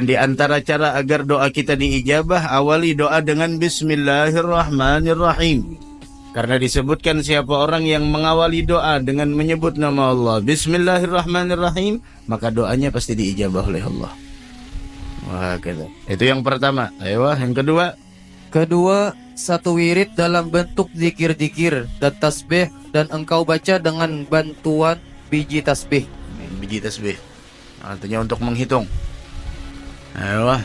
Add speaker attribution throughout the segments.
Speaker 1: Di antara cara agar doa kita diijabah, awali doa dengan Bismillahirrahmanirrahim. Karena disebutkan siapa orang yang mengawali doa dengan menyebut nama Allah Bismillahirrahmanirrahim, maka doanya pasti diijabah oleh Allah. Wah, gitu. Itu yang pertama. Ayo, yang kedua.
Speaker 2: Kedua, satu wirid dalam bentuk zikir-zikir dan tasbih, dan engkau baca dengan bantuan biji tasbih.
Speaker 1: Biji tasbih. Artinya untuk menghitung. Ayo.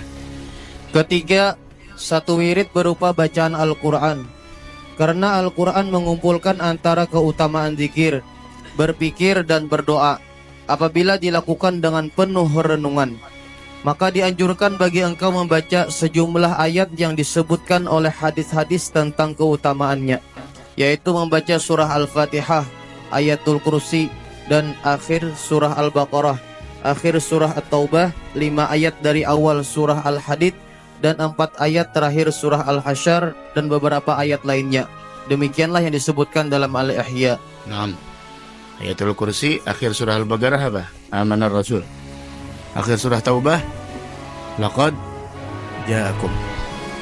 Speaker 2: Ketiga, satu wirid berupa bacaan Al-Quran. Karena Al-Quran mengumpulkan antara keutamaan zikir, berpikir dan berdoa. Apabila dilakukan dengan penuh renungan, maka dianjurkan bagi engkau membaca sejumlah ayat yang disebutkan oleh hadis-hadis tentang keutamaannya, yaitu membaca surah Al-Fatihah, Ayatul Kursi, dan akhir surah Al-Baqarah, akhir surah At-Taubah, 5 ayat dari awal surah Al-Hadid, dan 4 ayat terakhir surah Al-Hasyr, dan beberapa ayat lainnya. Demikianlah yang disebutkan dalam Al-Ihya.
Speaker 1: Naam. Ayatul Kursi, akhir surah Al-Baqarah apa? Amanar Rasul. Akhir surah Taubah, laqad ja'akum.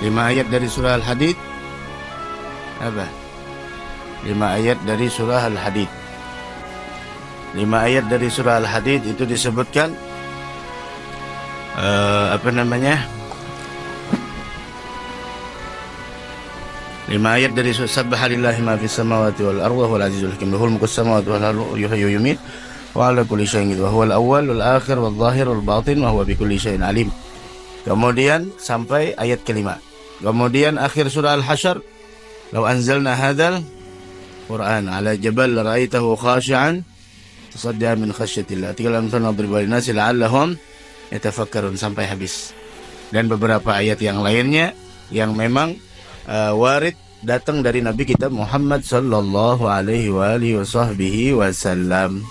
Speaker 1: 5 ayat dari surah Al-Hadid apa? 5 ayat dari surah Al-Hadid. 5 ayat dari surah Al-Hadid itu disebutkan apa namanya? 5 ayat dari surah Subhanallahi ma fis samawati wal ardi wa huwal azizul hakim. Lahul mulku samawati wal ardi yuhyi wa yumiit wa ala kulli syai'in qadir. Wa huwal awwal wal akhir wal zahir wal batin wa huwa bikulli syai'in alim. Kemudian sampai ayat kelima. Kemudian akhir surah Al-Hasyr, "Law anzalna hadzal Qur'an 'ala jabal la ra'aitahu khashi'an tasadda'a min khasyatillah." Tinggal amsalna nadribu lin-nasi la'allahum yatafakkarun sampai habis. Dan beberapa ayat yang lainnya yang memang warid datang dari Nabi kita Muhammad sallallahu alaihi wa alihi wasallam.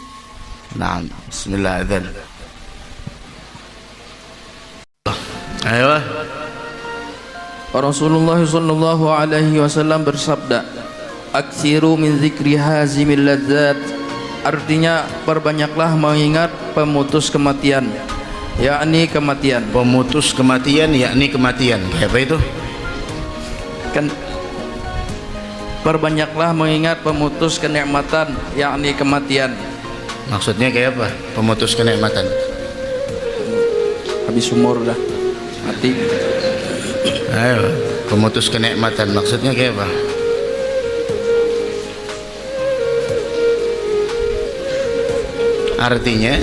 Speaker 1: Naam, bismillah adzan. Ayo.
Speaker 3: Rasulullah sallallahu alaihi wasallam bersabda, "Aksiru min zikri hazimil ladzat." Artinya perbanyaklah mengingat pemutus kematian, yakni kematian.
Speaker 1: Pemutus kematian yakni kematian. Apa itu?
Speaker 3: Kan perbanyaklah mengingat pemutus kenikmatan, yakni kematian.
Speaker 1: Maksudnya kayak apa? Pemutus kenikmatan.
Speaker 3: Habis umur dah mati.
Speaker 1: Ayo, pemutus kenikmatan maksudnya kayak apa? Artinya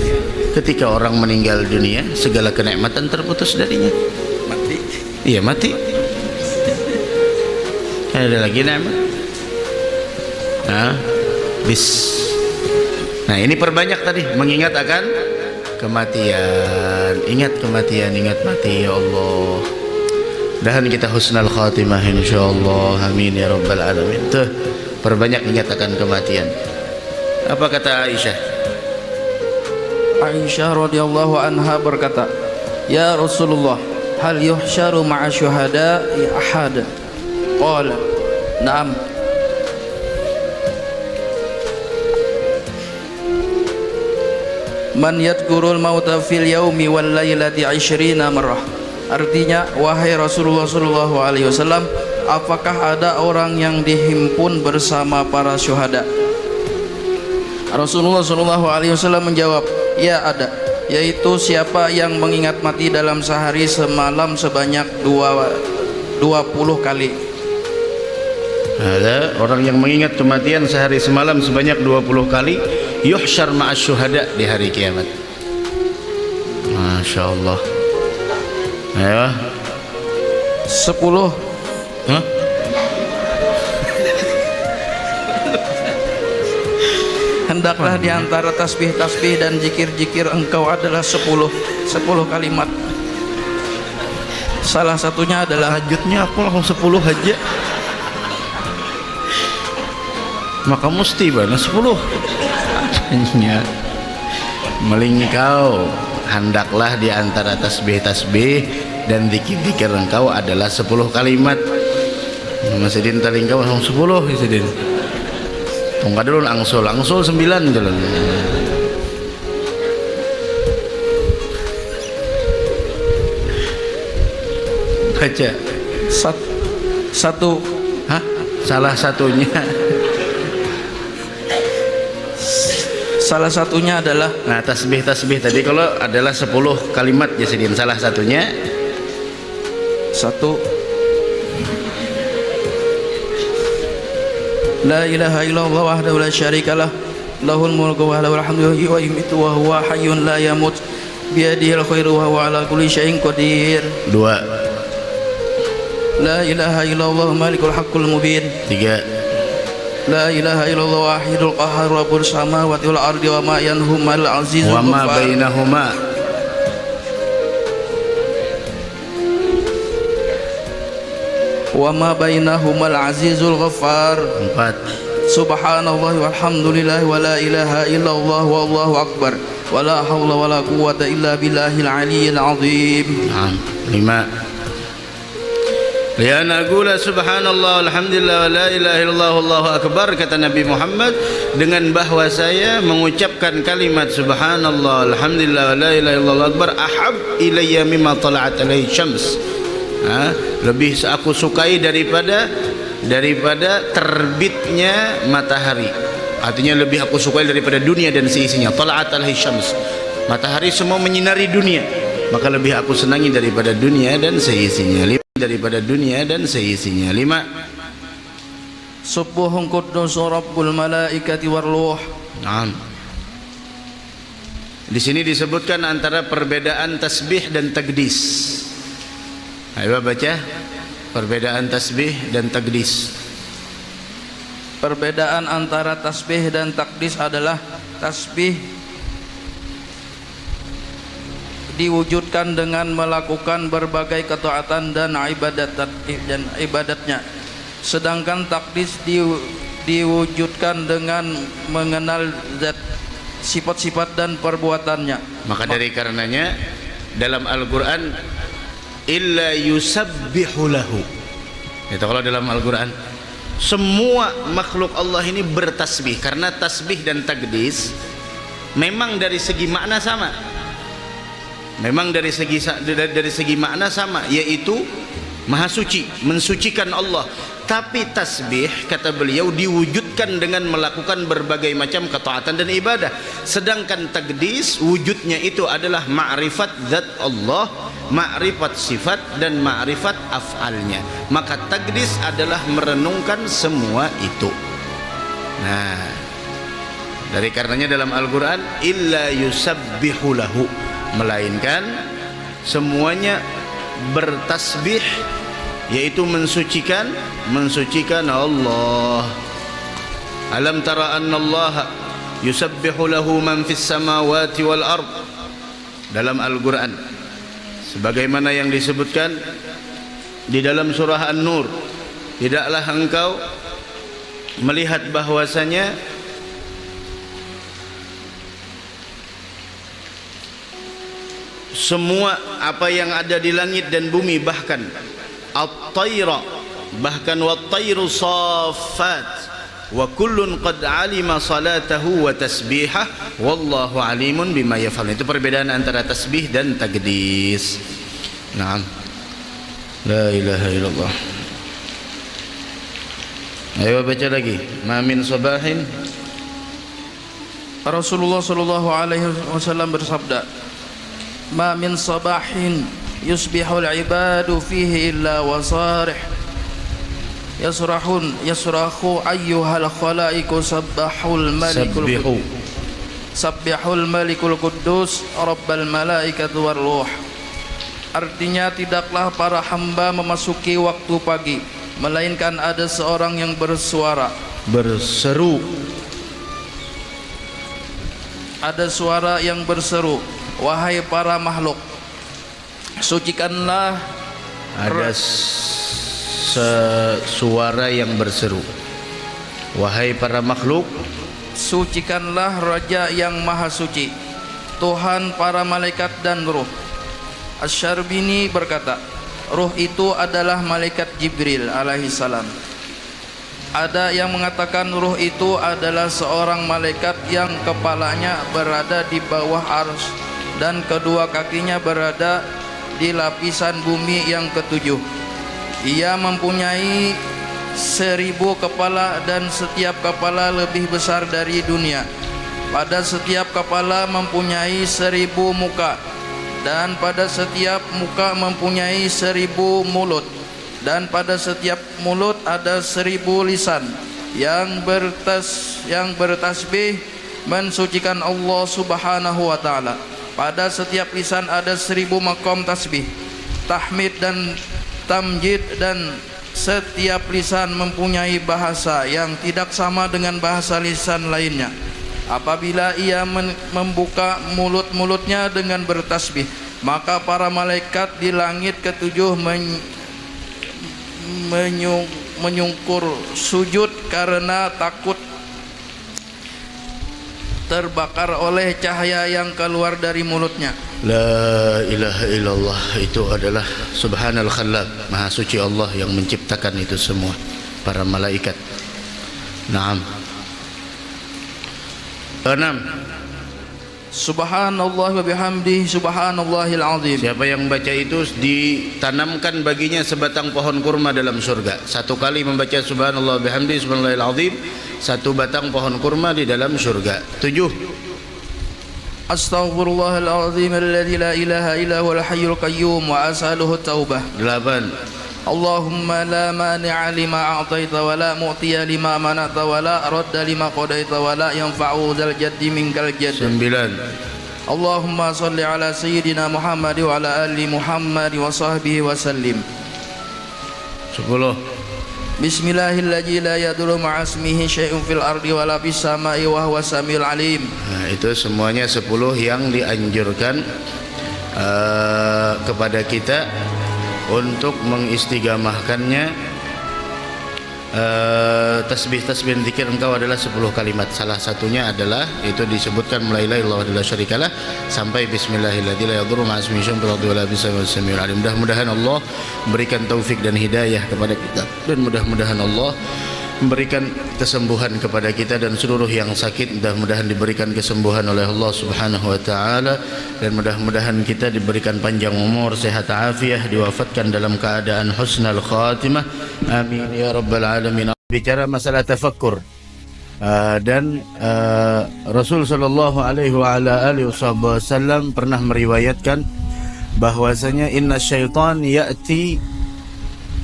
Speaker 1: ketika orang meninggal dunia, segala kenikmatan terputus darinya.
Speaker 3: Mati.
Speaker 1: Iya, mati. Ada lagi nikmat. Nah, Nah, ini perbanyak tadi mengingat akan kematian. Ingat kematian, ingat mati ya Allah. Dan kita husnul khatimah insyaallah. Amin ya rabbal alamin. Tuh, perbanyak ingat akan kematian. Apa kata Aisyah?
Speaker 3: Aisyah radhiyallahu anha berkata, "Ya Rasulullah, hal yuhsyaru ma'a syuhada ahad?" Qala, "Na'am." Man yadhkurul mauta fil yaumi wal lailati 20 marrah. Artinya, wahai Rasulullah sallallahu alaihi wasallam, apakah ada orang yang dihimpun bersama para syuhada? Rasulullah sallallahu alaihi wasallam menjawab, ya ada, yaitu siapa yang mengingat mati dalam sehari semalam sebanyak 20 kali.
Speaker 1: Ada orang yang mengingat kematian sehari semalam sebanyak 20 kali, yuhsyar ma'as syuhada di hari kiamat. Masya Allah. Ayo.
Speaker 3: 10.
Speaker 1: Hah?
Speaker 3: Hendaklah di antara tasbih-tasbih dan zikir-zikir engkau adalah 10 kalimat. Salah satunya adalah
Speaker 1: Tahajudnya aku langsung 10 aja. Maka mesti bana 10. Adanya melingkau. Hendaklah di antara tasbih-tasbih dan zikir-zikir engkau adalah 10 kalimat. Mas Sidin talingkau langsung 10 ya Sidin. Tunggu dulu angsul 9 jalan. Baca.
Speaker 3: Satu.
Speaker 1: Hah? Salah satunya.
Speaker 3: Salah satunya adalah
Speaker 1: Nah, tasbih tadi kalau adalah 10 kalimat Jasidin. Salah satunya
Speaker 3: satu. La ilaha illallah wahdahu la syarikalah lahul mulku wa lahul hamdu wa yumiitu wa huwa hayyun la yamut biyadihil khairu wa huwa ala kulli syai'in qadir.
Speaker 1: 2.
Speaker 3: La ilaha illallah malikul haqqul mubin.
Speaker 1: 3.
Speaker 3: La ilaha illallah wahidul qahhar rabbus samawati wal ardi wa ma yanhumal azizul
Speaker 1: Wa ma
Speaker 3: ghaffar.
Speaker 1: bainahuma.
Speaker 3: Wa ma bainahumal azizul ghaffar.
Speaker 1: 4.
Speaker 3: Subhanallah walhamdulillah wa la ilaha illallah wallahu akbar wa la hawla wa la quwwata illa billahil aliyyil azim.
Speaker 1: Naam. 5. Lian aqula subhanallah alhamdulillah wa la ilaha illallah wallahu akbar, kata Nabi Muhammad, dengan bahwa saya mengucapkan kalimat subhanallah alhamdulillah wa la ilaha illallah akbar ahab ilayya mimma tala'at alaihi syams. Lebih aku sukai daripada terbitnya matahari. Artinya lebih aku sukai daripada dunia dan seisinya. Tala'at alaihi syams, matahari semua menyinari dunia, maka lebih aku senangi daripada dunia dan seisinya. 5.
Speaker 3: Subuhun quddus rabbul malaikati war ruh.
Speaker 1: Naam. Di sini disebutkan antara perbedaan tasbih dan taqdis. Ayo baca perbedaan tasbih dan taqdis.
Speaker 3: Perbedaan antara tasbih dan takdis adalah tasbih diwujudkan dengan melakukan berbagai ketaatan dan ibadatnya, sedangkan takdis diwujudkan dengan mengenal zat, sifat-sifat dan perbuatannya.
Speaker 1: Maka dari karenanya dalam Al-Quran illa yusabbihu lahu, itu kalau dalam Al-Quran semua makhluk Allah ini bertasbih, karena tasbih dan taqdis memang dari segi makna sama. Memang dari segi makna sama, yaitu maha suci, mensucikan Allah. Tapi tasbih, kata beliau, diwujudkan dengan melakukan berbagai macam ketaatan dan ibadah. Sedangkan taqdis wujudnya itu adalah ma'rifat zat Allah, ma'rifat sifat dan ma'rifat af'alnya. Maka taqdis adalah merenungkan semua itu. Nah, dari karenanya dalam Al-Quran illa yusabbihu lahu, melainkan semuanya bertasbih, yaitu mensucikan Allah. Alam tara anna Allah yusabbihu lahu man fis samawati wal ard, dalam Al-Quran sebagaimana yang disebutkan di dalam surah An-Nur. Tidaklah engkau melihat bahwasanya semua apa yang ada di langit dan bumi, bahkan at-tayra, bahkan wat-tayru saffat, wa kullun qad alima salatahu wa tasbihah wallahu alimun bima yaf'al. Itu perbedaan antara tasbih dan taqdis. Naam. La ilaha illallah. Ayo baca lagi. Ma min sabahin,
Speaker 3: Rasulullah sallallahu alaihi wasallam bersabda, ma min sabahin yusbihul ibadu fihi illa wasarih yasrahu ayyuhal khalaiqu sabbahul malikul quddus rabbal malaikati war ruh. Artinya, tidaklah para hamba memasuki waktu pagi melainkan ada seorang yang berseru, ada suara yang berseru, wahai para makhluk, sucikanlah.
Speaker 1: ada suara yang berseru, wahai para makhluk,
Speaker 3: sucikanlah Raja yang Maha Suci, Tuhan para malaikat dan ruh. Asy-Syarbini berkata, ruh itu adalah malaikat Jibril alaihissalam. Ada yang mengatakan ruh itu adalah seorang malaikat yang kepalanya berada di bawah arsy dan kedua kakinya berada di lapisan bumi yang ketujuh. Ia mempunyai 1000 kepala dan setiap kepala lebih besar dari dunia. Pada setiap kepala mempunyai 1000 muka, dan pada setiap muka mempunyai 1000 mulut, dan pada setiap mulut ada 1000 lisan yang bertasbih mensucikan Allah Subhanahu wa taala. Pada setiap lisan ada 1000 maqam tasbih, tahmid dan tamjid, dan setiap lisan mempunyai bahasa yang tidak sama dengan bahasa lisan lainnya. Apabila ia membuka mulut-mulutnya dengan bertasbih, maka para malaikat di langit ketujuh menyungkur sujud karena takut terbakar oleh cahaya yang keluar dari mulutnya.
Speaker 1: La ilaha illallah, itu adalah subhanal khallaq, maha suci Allah yang menciptakan itu semua, para malaikat. Naam. 6.
Speaker 3: Subhanallah wa bihamdihi subhanallahil azim.
Speaker 1: Siapa yang baca itu ditanamkan baginya sebatang pohon kurma dalam surga. Satu kali membaca subhanallah wa bihamdihi subhanallahil azim, satu batang pohon kurma di dalam surga. 7.
Speaker 3: Astaghfirullahal azim alladzi la ilaha illa huwal hayyul qayyum wa as'aluhu taubah.
Speaker 1: 8.
Speaker 3: Allahumma la mani'a lima a'taita wa la mu'tiya lima mana'ta wa la radda lima qadaita wa la yanfa'u dzal jaddi minkal jadd.
Speaker 1: 9.
Speaker 3: Allahumma salli ala sayyidina Muhammad wa ala ali Muhammad wa sahbihi wa sallim.
Speaker 1: 10.
Speaker 3: Bismillahirrahmanirrahim la yadurru ma'asmihi syai'un fil ardi wa la fis sama'i wa huwa samiul alim.
Speaker 1: Nah, itu semuanya 10 yang dianjurkan kepada kita untuk mengistigamahkannya. Tasbih-tasbih dan zikir engkau adalah 10 kalimat. Salah satunya adalah itu disebutkan mulai la ilaha illallah syarikalah sampai bismillahirrahmanirrahim la yadurru ma'asmihi syai'un fil ardi wa la fis sama'i. Mudah-mudahan Allah memberikan taufik dan hidayah kepada kita, dan mudah-mudahan Allah memberikan kesembuhan kepada kita dan seluruh yang sakit mudah-mudahan diberikan kesembuhan oleh Allah Subhanahu wa taala, dan mudah-mudahan kita diberikan panjang umur, sehat afiah, diwafatkan dalam keadaan husnul khatimah. Amin ya rabbal alamin. Bicara masalah tafakkur, dan Rasul sallallahu alaihi wa ala alihi wasallam pernah meriwayatkan bahwasanya inna syaitan ya'ti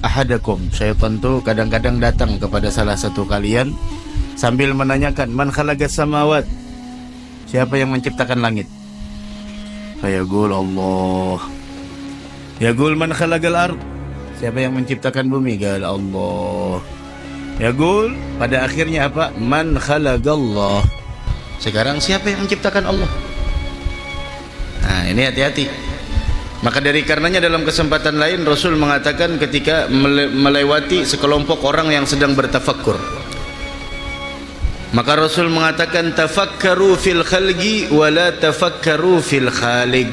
Speaker 1: ahadakum, syaitan itu kadang-kadang datang kepada salah satu kalian sambil menanyakan, man khalaqas samawat, siapa yang menciptakan langit? Fayaqul Allah. Yaqul man khalaqal ard, siapa yang menciptakan bumi? Gal Allah. Yaqul, pada akhirnya apa? Man khalaqallah. Sekarang siapa yang menciptakan Allah? Nah, ini hati-hati. Maka dari karenanya dalam kesempatan lain Rasul mengatakan ketika melewati sekelompok orang yang sedang bertafakkur, maka Rasul mengatakan tafakkaru fil khalqi wa la tafakkaru fil khaliq.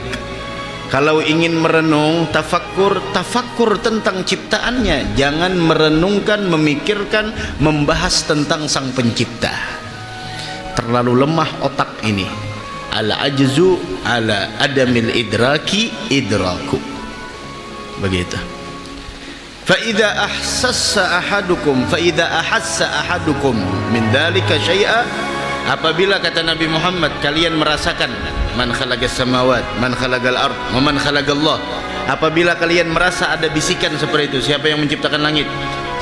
Speaker 1: Kalau ingin merenung, tafakkur tentang ciptaannya, jangan merenungkan, memikirkan, membahas tentang sang pencipta. Terlalu lemah otak ini. Al-ajzu ala adamil idraki idraku, begitu. Fa idza ahsassa ahadukum min dzalika syai'a, apabila kata Nabi Muhammad kalian merasakan man khalaqas samawat man khalaqal ard wa man khalaqallah, apabila kalian merasa ada bisikan seperti itu, siapa yang menciptakan langit,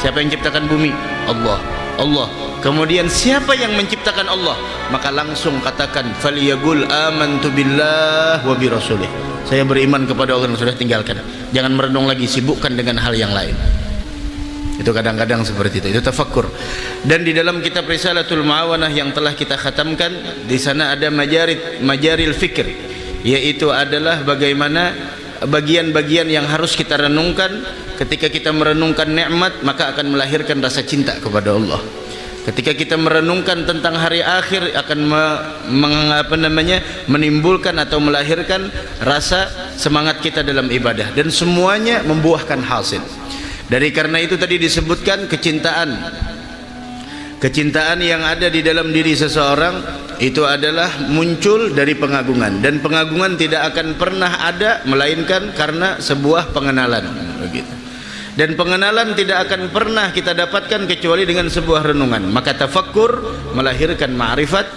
Speaker 1: siapa yang menciptakan bumi? Allah. Kemudian siapa yang menciptakan Allah? Maka langsung katakan falyaqul amantu billah wa bi rasulih, saya beriman kepada Allah, sudah tinggalkan, jangan merenung lagi, sibukkan dengan hal yang lain. Itu kadang-kadang seperti itu tafakkur. Dan di dalam kitab Risalatul Muawanah yang telah kita khatamkan, di sana ada majaril fikr, yaitu adalah bagaimana bagian-bagian yang harus kita renungkan. Ketika kita merenungkan nikmat, maka akan melahirkan rasa cinta kepada Allah. Ketika kita merenungkan tentang hari akhir, akan menimbulkan atau melahirkan rasa semangat kita dalam ibadah, dan semuanya membuahkan hasil. Dari karena itu tadi disebutkan kecintaan yang ada di dalam diri seseorang itu adalah muncul dari pengagungan, dan pengagungan tidak akan pernah ada melainkan karena sebuah pengenalan, begitu. Dan pengenalan tidak akan pernah kita dapatkan kecuali dengan sebuah renungan. Maka tafakkur melahirkan ma'rifat,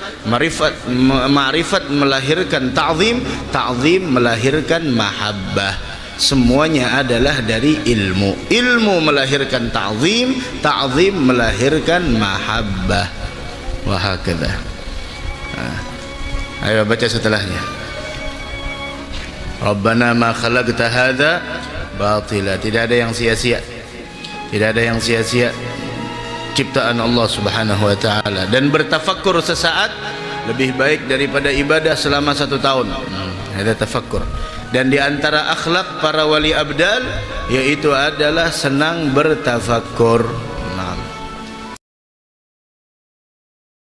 Speaker 1: ma'rifat melahirkan ta'zim, ta'zim melahirkan mahabbah. Semuanya adalah dari ilmu. Ilmu melahirkan ta'zim, ta'zim melahirkan mahabbah. Wa hakadha. Ayo baca setelahnya. Rabbana ma khalaqta hadza batila. Tidak ada yang sia-sia, tidak ada yang sia-sia ciptaan Allah Subhanahu wa taala. Dan bertafakkur sesaat lebih baik daripada ibadah selama 1 tahun. Ada tafakkur. Dan di antara akhlak para wali abdal yaitu adalah senang bertafakkur.